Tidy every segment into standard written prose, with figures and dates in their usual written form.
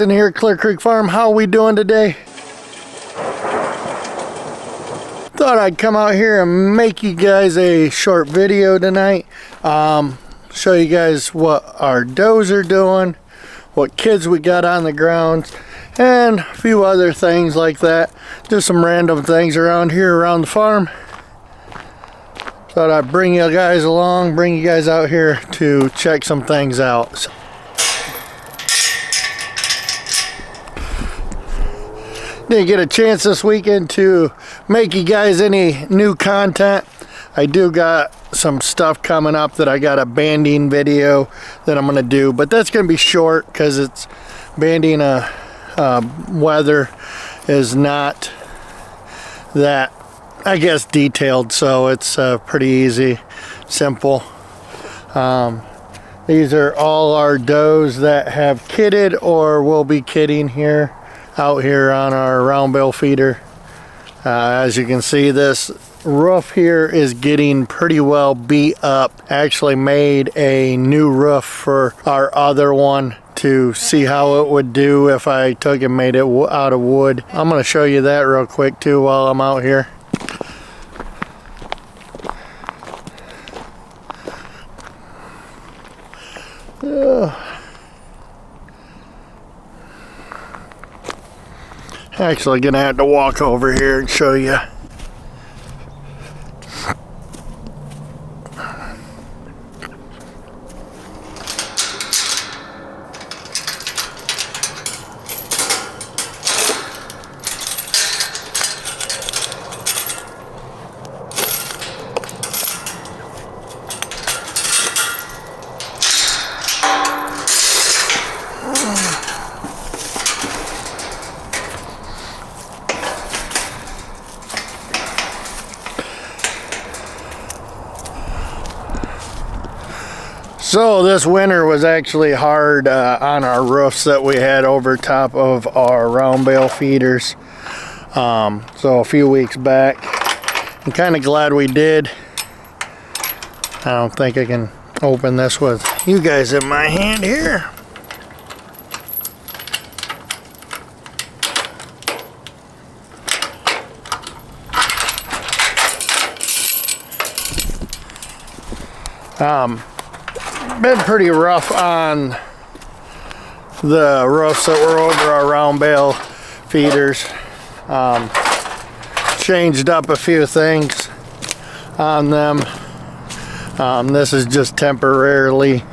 In here at Clear Creek Farm, how we doing today? Thought I'd come out here and make you guys a short video tonight. Show you guys what our does are doing, what kids we got on the grounds, and a few other things like that. Just some random things around here around the farm. Thought I'd bring you guys along, bring you guys out here to check some things out. Didn't get a chance this weekend to make you guys any new content. I do got some stuff coming up that I got a banding video that I'm gonna do, but that's gonna be short because it's banding weather is not that, I guess, detailed, so it's pretty easy, simple. These are all our does that have kidded or will be kidding here out here on our round bale feeder. As you can see, this roof here is getting pretty well beat up. Actually made a new roof for our other one to see how it would do if I took and made it out of wood. I'm going to show you that real quick too while I'm out here. Actually gonna have to walk over here and show you. So this winter was actually hard on our roofs that we had over top of our round bale feeders. So a few weeks back, I'm kind of glad we did. I don't think I can open this with you guys in my hand here. Been pretty rough on the roofs that were over our round bale feeders. Changed up a few things on them. This is just temporarily.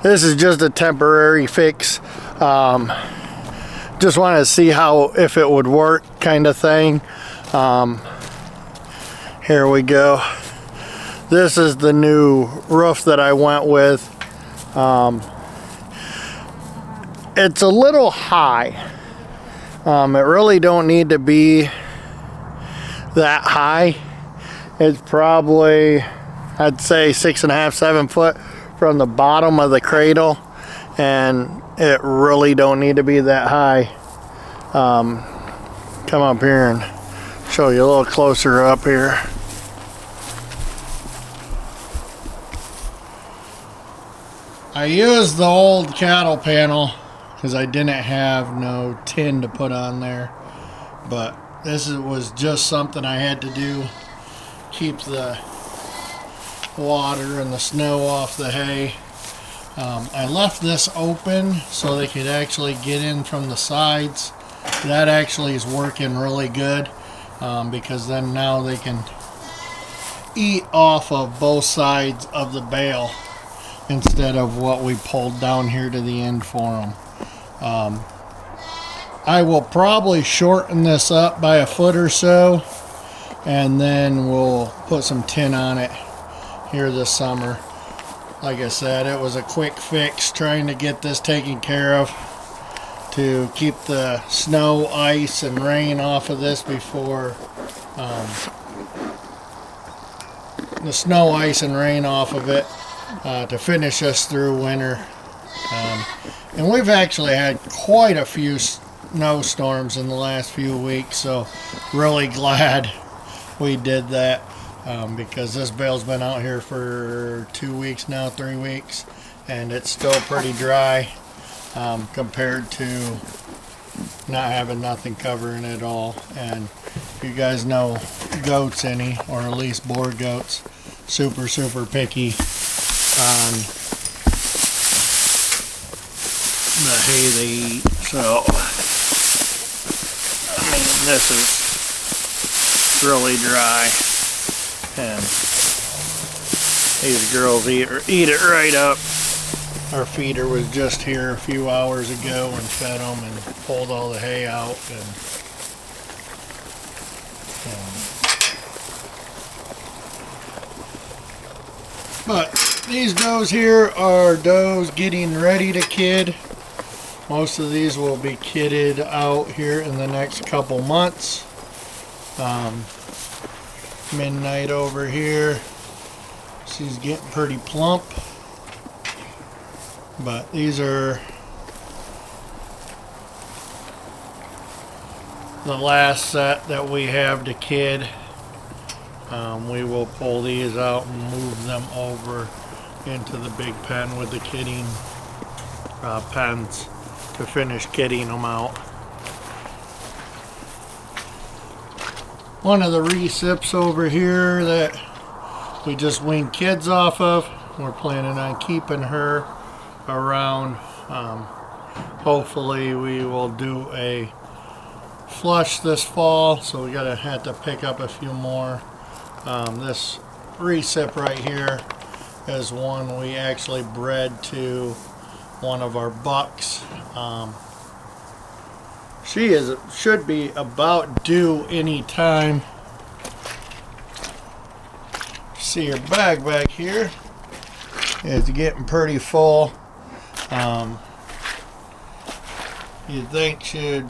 This is just a temporary fix. Just wanted to see if it would work, kind of thing. Here we go. This is the new roof that I went with. It's a little high. It really don't need to be that high. It's probably, I'd say 6.5, 7 foot from the bottom of the cradle, and it really don't need to be that high. Come up here and show you a little closer up here. I used the old cattle panel because I didn't have no tin to put on there, but this was just something I had to do. Keep the water and the snow off the hay. I left this open so they could actually get in from the sides. That actually is working really good because then now they can eat off of both sides of the bale instead of what we pulled down here to the end for them. I will probably shorten this up by a foot or so, and then we'll put some tin on it here this summer. Like I said, it was a quick fix trying to get this taken care of to keep the snow, ice, and rain off of this before the snow, ice, and rain off of it to finish us through winter. And we've actually had quite a few snowstorms in the last few weeks, so really glad we did that because this bale's been out here for 2 weeks now, 3 weeks, and it's still pretty dry. compared to not having nothing covering it all. And if you guys know goats any, or at least boar goats, super picky on the hay they eat. So I mean, this is really dry, and these girls eat it right up. Our feeder was just here a few hours ago and fed them and pulled all the hay out. But these does here are does getting ready to kid. Most of these will be kidded out here in the next couple months. Midnight over here. She's getting pretty plump. But these are the last set that we have to kid. We will pull these out and move them over into the big pen with the kidding pens to finish kidding them out. One of the recips over here that we just weaned kids off of, we're planning on keeping her around. Hopefully we will do a flush this fall, so we gotta have to pick up a few more. This recip right here is one we actually bred to one of our bucks. She should be about due any time. See her bag back here. It's getting pretty full. You'd think should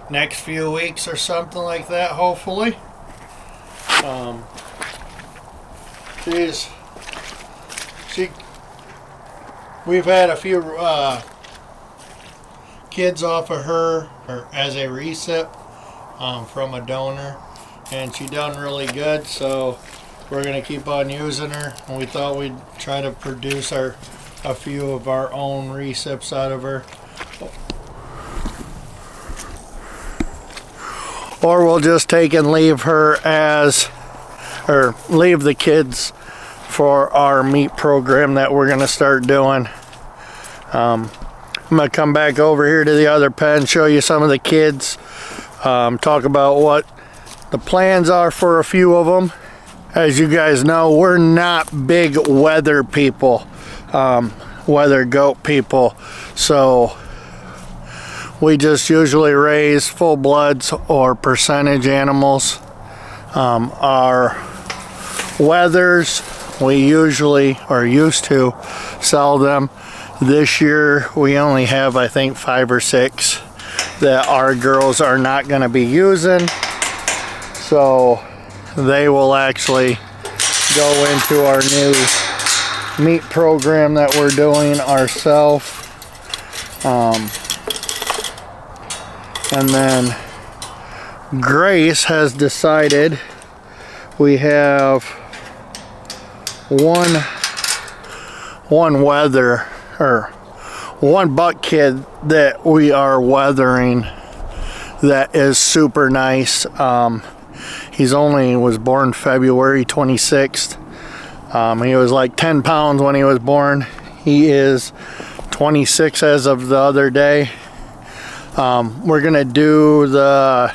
next few weeks or something like that, hopefully. We've had a few kids off of her, or as a recip from a donor, and she done really good, so we're gonna keep on using her. And we thought we'd try to produce a few of our own recips out of her, or we'll just take and leave her or leave the kids for our meat program that we're gonna start doing. I'm gonna come back over here to the other pen, show you some of the kids, talk about what the plans are for a few of them. As you guys know, we're not big weather people, weather goat people, so we just usually raise full bloods or percentage animals. Our weathers, we usually, or used to, sell them. This year we only have, I think, 5 or 6 that our girls are not going to be using, so they will actually go into our new meat program that we're doing ourselves. And then Grace has decided we have one buck kid that we are weathering that is super nice. He's was born February 26th. He was like 10 pounds when he was born. He is 26 as of the other day. We're gonna do the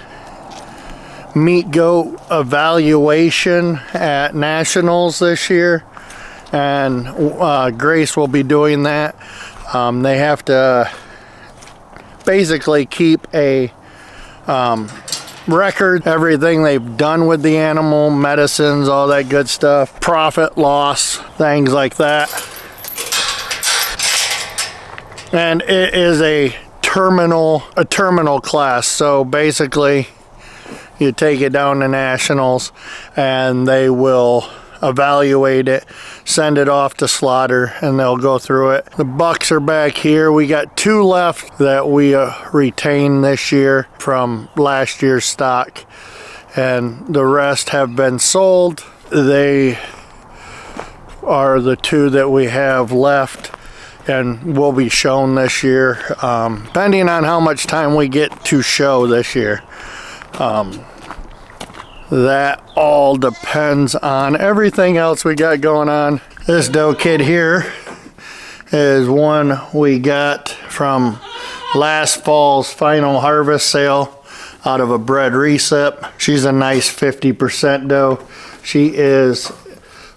meat goat evaluation at nationals this year, and Grace will be doing that. They have to basically keep a record, everything they've done with the animal, medicines, all that good stuff, profit, loss, things like that. And it is a terminal class, so basically you take it down to nationals and they will evaluate it, send it off to slaughter, and they'll go through it. The bucks are back here. We got 2 left that we retained this year from last year's stock, and the rest have been sold. They are the 2 that we have left and will be shown this year, depending on how much time we get to show this year. That all depends on everything else we got going on. This doe kid here is one we got from last fall's final harvest sale out of a bred recip. She's a nice 50% doe. She is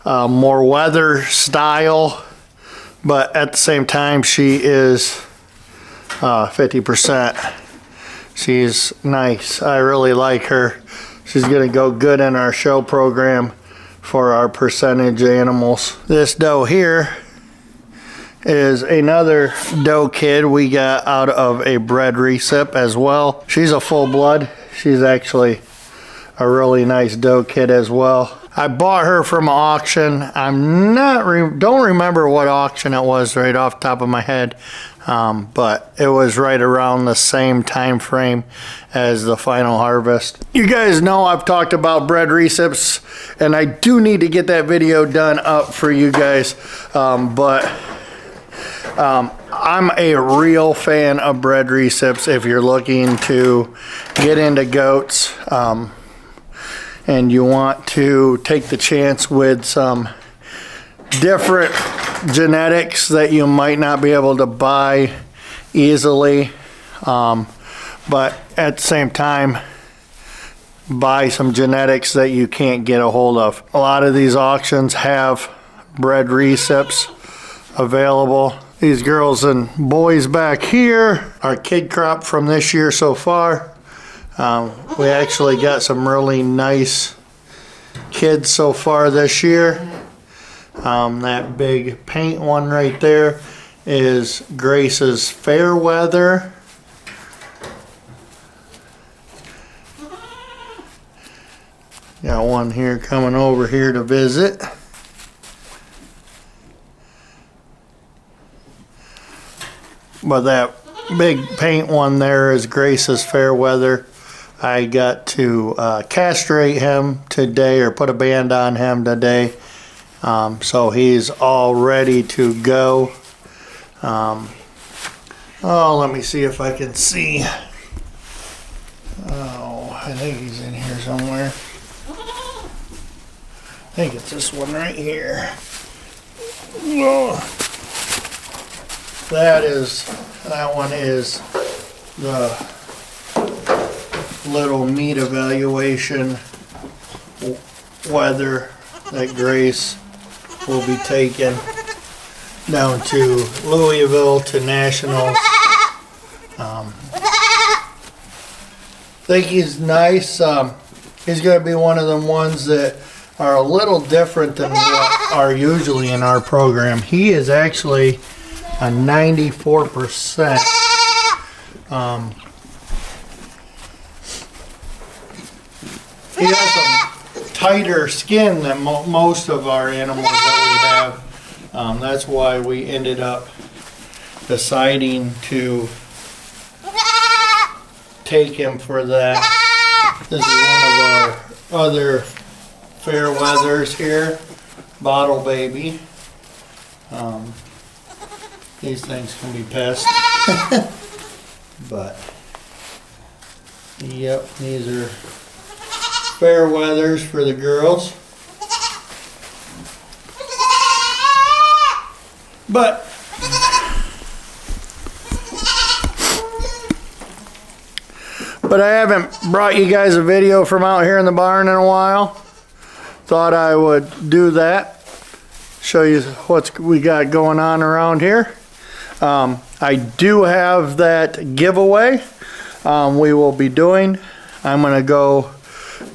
more weather style, but at the same time she is 50%. She's nice. I really like her. She's gonna go good in our show program for our percentage animals. This doe here is another doe kid we got out of a bred recip as well. She's a full blood. She's actually a really nice doe kid as well. I bought her from an auction. Don't remember what auction it was right off the top of my head, but it was right around the same time frame as the final harvest. You guys know I've talked about bred recips, and I do need to get that video done up for you guys, but I'm a real fan of bred recips if you're looking to get into goats, and you want to take the chance with some different genetics that you might not be able to buy easily, but at the same time buy some genetics that you can't get a hold of. A lot of these auctions have bred recips available. These girls and boys back here are kid crop from this year so far. We actually got some really nice kids so far this year. That big paint one right there is Grace's Fairweather. Got one here coming over here to visit. But that big paint one there is Grace's Fairweather. I got to castrate him today, or put a band on him today. So he's all ready to go. Oh, let me see if I can see. Oh, I think he's in here somewhere. I think it's this one right here. Oh. That one is the little meat evaluation whether that Grace will be taken down to Louisville to Nationals. I think he's nice. He's going to be one of them ones that are a little different than what are usually in our program. He is actually a 94%. He has a tighter skin than most of our animals that we have. That's why we ended up deciding to take him for that. This is one of our other Fairweathers here, Bottle Baby. These things can be pests. But yep, these are Fairweathers for the girls. But I haven't brought you guys a video from out here in the barn in a while. Thought I would do that. Show you what we got going on around here. I do have that giveaway we will be doing. I'm going to go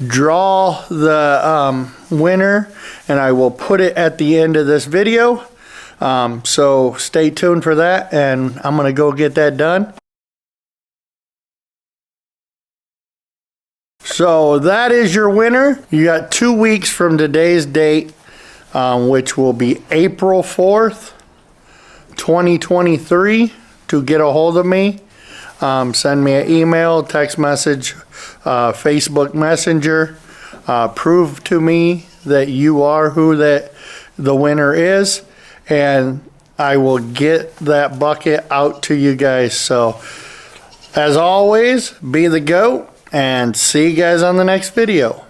draw the winner, and I will put it at the end of this video. So stay tuned for that, and I'm going to go get that done. So that is your winner. You got 2 weeks from today's date, which will be April 4th, 2023, to get a hold of me. Send me an email, text message, Facebook Messenger. Prove to me that you are who the winner is, and I will get that bucket out to you guys. So as always, be the goat, and see you guys on the next video.